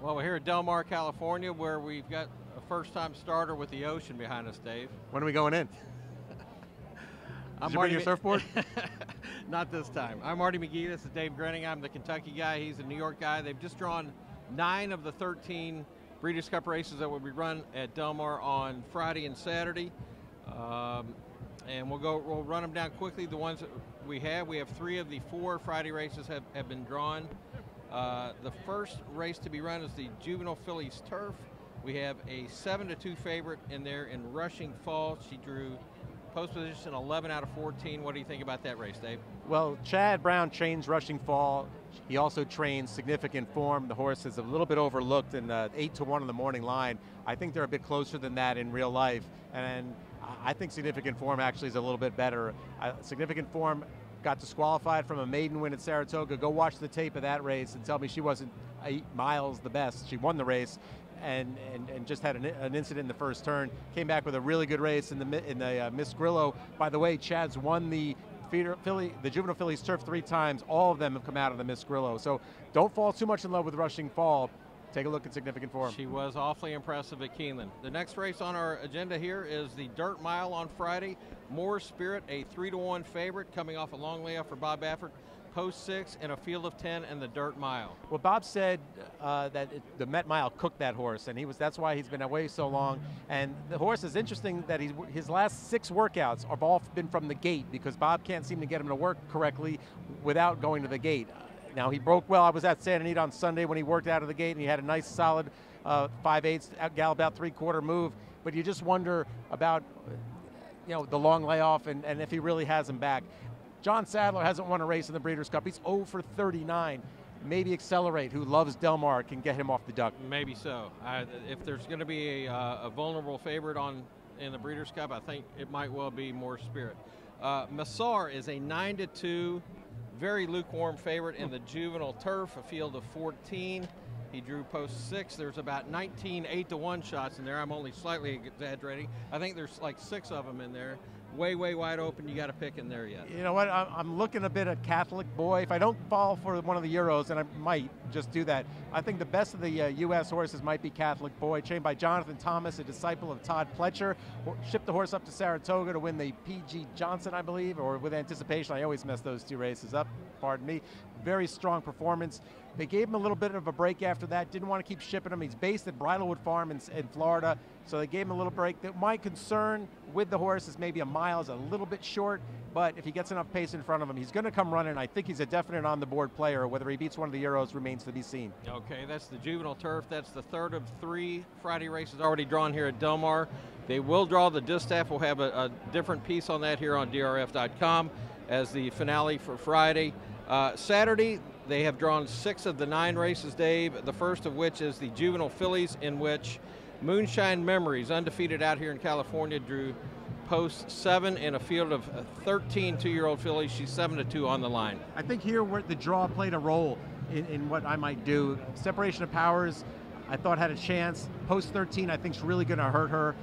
Well, we're here at Del Mar, California, where we've got a first-time starter with the ocean behind us, Dave. When are we going in? Did you bring your surfboard? Not this time. I'm Marty McGee. This is Dave Grening. I'm the Kentucky guy. He's a New York guy. They've just drawn 9 of the 13 Breeders' Cup races that will be run at Del Mar on Friday and Saturday. And we'll run them down quickly. The ones that we have 3 of the 4 Friday races have been drawn. The first race to be run is the Juvenile Fillies Turf. We have a 7-2 favorite in there in Rushing Fall. She drew post position 11 out of 14. What do you think about that race, Dave? Well, Chad Brown trains Rushing Fall. He also trains Significant Form. The horse is a little bit overlooked in the 8-1 in the morning line. I think they're a bit closer than that in real life. And I think Significant Form actually is a little bit better. Significant Form got disqualified from a maiden win at Saratoga. Go watch the tape of that race and tell me she wasn't 8 miles the best. She won the race and just had an incident in the first turn. Came back with a really good race in the Miss Grillo. By the way, Chad's won the Juvenile Fillies Turf 3 times. All of them have come out of the Miss Grillo. So don't fall too much in love with Rushing Fall. Take a look at Significant Form. She was awfully impressive at Keeneland. The next race on our agenda here is the Dirt Mile on Friday. Moore Spirit, a 3-1 favorite, coming off a long layoff for Bob Baffert. Post 6 in a field of 10 in the Dirt Mile. Well, Bob said that the Met Mile cooked that horse, and that's why he's been away so long. And the horse is interesting that his last 6 workouts have all been from the gate because Bob can't seem to get him to work correctly without going to the gate. Now, he broke well. I was at Santa Anita on Sunday when he worked out of the gate, and he had a nice, solid 5/8 gallop out 3/4 move. But you just wonder about the long layoff and if he really has him back. John Sadler hasn't won a race in the Breeders' Cup. He's 0 for 39. Maybe Accelerate, who loves Del Mar, can get him off the duck. Maybe so. If there's going to be a vulnerable favorite in the Breeders' Cup, I think it might well be More Spirit. Massar is a 9-2. Very lukewarm favorite in the Juvenile Turf, a field of 14. He drew post 6. There's about 19 8-1 shots in there. I'm only slightly exaggerating. I think there's like 6 of them in there. Way wide open. You got to pick in there yet. You know what? I'm looking a bit at Catholic Boy. If I don't fall for one of the Euros, and I might just do that, I think the best of the U.S. horses might be Catholic Boy, trained by Jonathan Thomas, a disciple of Todd Pletcher. Shipped the horse up to Saratoga to win the P.G. Johnson, I believe, or with Anticipation. I always mess those 2 races up. Pardon me. Very strong performance. They gave him a little bit of a break after that. Didn't want to keep shipping him. He's based at Bridlewood Farm in Florida, so they gave him a little break. My concern with the horse is maybe a mile is a little bit short, but if he gets enough pace in front of him, he's going to come running. I think he's a definite on-the-board player. Whether he beats one of the Euros remains to be seen. Okay, that's the Juvenile Turf. That's the 3rd of 3 Friday races already drawn here at Del Mar. They will draw the Distaff. We'll have a different piece on that here on drf.com as the finale for Friday. Saturday, they have drawn 6 of the 9 races, Dave, the first of which is the Juvenile Fillies, in which Moonshine Memories, undefeated out here in California, drew post 7 in a field of 13 2-year-old fillies. She's 7-2 on the line. I think here where the draw played a role in what I might do. Separation of Powers, I thought had a chance. Post 13, I think is really going to hurt her.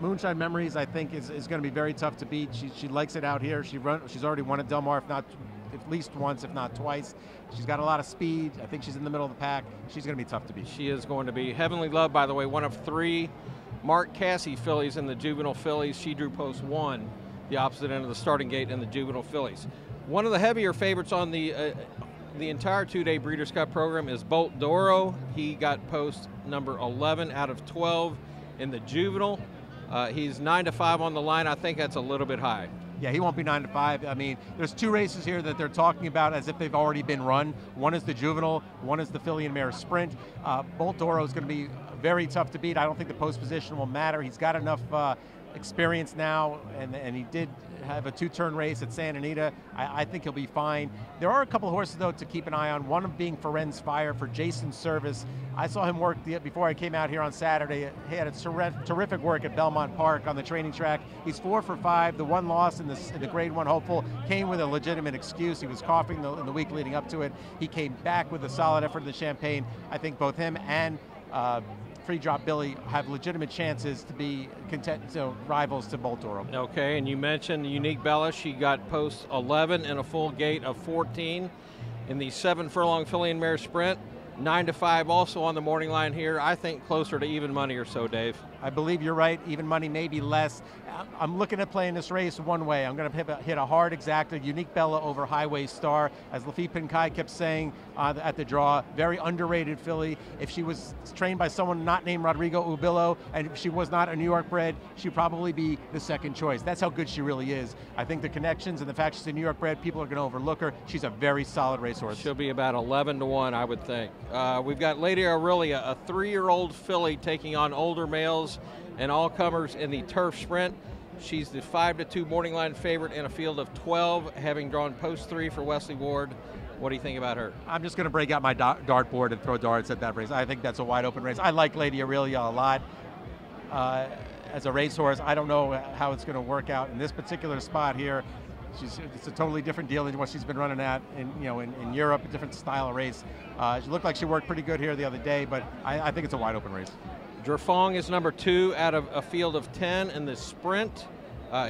Moonshine Memories, I think is going to be very tough to beat. She likes it out here. She's already won at Del Mar, if not at least once, if not twice. She's got a lot of speed. I think she's in the middle of the pack. She's going to be tough to beat. She is going to be. Heavenly Love, by the way, one of 3 Mark Cassie fillies in the Juvenile Fillies. She drew post 1, the opposite end of the starting gate in the Juvenile Fillies. One of the heavier favorites on the entire 2-day Breeders' Cup program is Bolt Doro. He got post number 11 out of 12 in the Juvenile. He's 9-5 on the line. I think that's a little bit high. Yeah, he won't be 9-5. I mean, there's 2 races here that they're talking about as if they've already been run. One is the Juvenile, one is the Filly and Mare Sprint. Bolt Doro is going to be very tough to beat. I don't think the post position will matter. He's got enough experience now, and he did have a 2-turn race at Santa Anita. I think he'll be fine. There are a couple of horses, though, to keep an eye on. One of being Ferenz Fire for Jason Service. I saw him work before I came out here on Saturday. He had a terrific work at Belmont Park on the training track. He's 4 for 5. The one loss in the Grade 1 hopeful came with a legitimate excuse. He was coughing in the week leading up to it. He came back with a solid effort in the Champaign. I think both him and Free Drop Billy have legitimate chances to be rivals to Bolt Doro. Okay, and you mentioned Unique Bella. She got post 11 and a full gate of 14 in the 7 furlong filly and mare sprint. 9 to 5 also on the morning line here. I think closer to even money or so, Dave. I believe you're right. Even money, maybe less. I'm looking at playing this race one way. I'm going to hit a hard exacta, Unique Bella over Highway Star. As Lafitte Pinkai kept saying at the draw, very underrated filly. If she was trained by someone not named Rodrigo Ubillo, and if she was not a New York bred, she'd probably be the second choice. That's how good she really is. I think the connections and the fact she's a New York bred, people are going to overlook her. She's a very solid racehorse. She'll be about 11 to 1, I would think. We've got Lady Aurelia, a 3-year-old filly taking on older males and all comers in the Turf Sprint. She's the 5 to 2 morning line favorite in a field of 12, having drawn post 3 for Wesley Ward. What do you think about her? I'm just going to break out my dart board and throw darts at that race. I think that's a wide open race. I like Lady Aurelia a lot as a racehorse. I don't know how it's going to work out in this particular spot here. It's a totally different deal than what she's been running at in Europe, a different style of race. She looked like she worked pretty good here the other day, but I think it's a wide open race. Fong is number 2 out of a field of 10 in the sprint.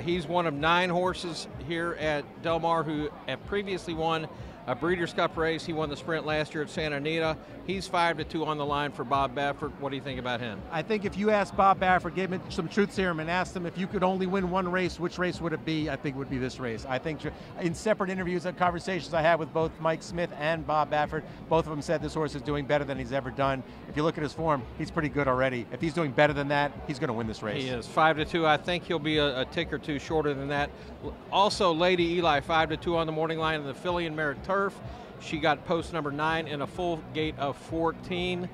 He's one of 9 horses here at Del Mar who have previously won a Breeders' Cup race. He won the sprint last year at Santa Anita. He's 5 to 2 on the line for Bob Baffert. What do you think about him? I think if you asked Bob Baffert, gave him some truth serum and asked him if you could only win one race, which race would it be? I think it would be this race. I think in separate interviews and conversations I had with both Mike Smith and Bob Baffert, both of them said this horse is doing better than he's ever done. If you look at his form, he's pretty good already. If he's doing better than that, he's going to win this race. He is 5 to 2. I think he'll be a tick or two shorter than that. Also, Lady Eli 5 to 2 on the morning line in the Filly and Mare Turf. She got post number 9 in a full gate of 14.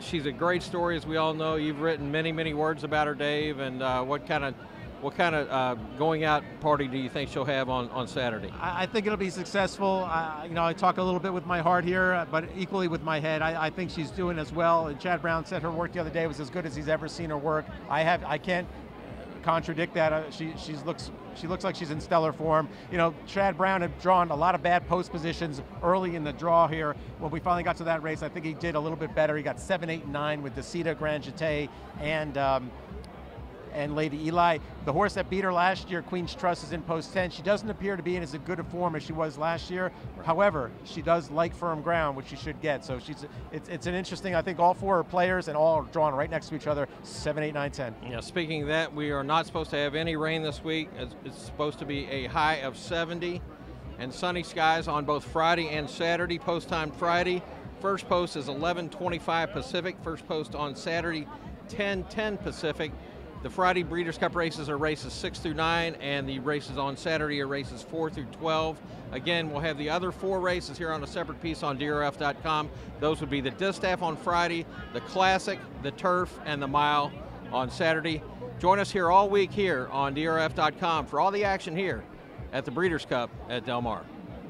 She's a great story, as we all know. You've written many, many words about her, Dave. And what kind of going out party do you think she'll have on Saturday? I think it'll be successful. I talk a little bit with my heart here, but equally with my head. I think she's doing as well. And Chad Brown said her work the other day was as good as he's ever seen her work. I can't contradict that. She looks like she's in stellar form. Chad Brown had drawn a lot of bad post positions early in the draw here. When we finally got to that race, I think he did a little bit better. He got 7, 8, and 9 with Decida, Grand Jeté, and Lady Eli. The horse that beat her last year, Queen's Trust, is in post 10. She doesn't appear to be in as good a form as she was last year. Right. However, she does like firm ground, which she should get. So it's an interesting, I think all 4 are players and all are drawn right next to each other, 7, 8, 9, 10. Yeah, speaking of that, we are not supposed to have any rain this week. It's supposed to be a high of 70 and sunny skies on both Friday and Saturday. Post time Friday. First post is 11:25 Pacific. First post on Saturday, 10:10 Pacific. The Friday Breeders' Cup races are races 6 through 9, and the races on Saturday are races 4 through 12. Again, we'll have the other 4 races here on a separate piece on DRF.com. Those would be the Distaff on Friday, the Classic, the Turf, and the Mile on Saturday. Join us here all week here on DRF.com for all the action here at the Breeders' Cup at Del Mar.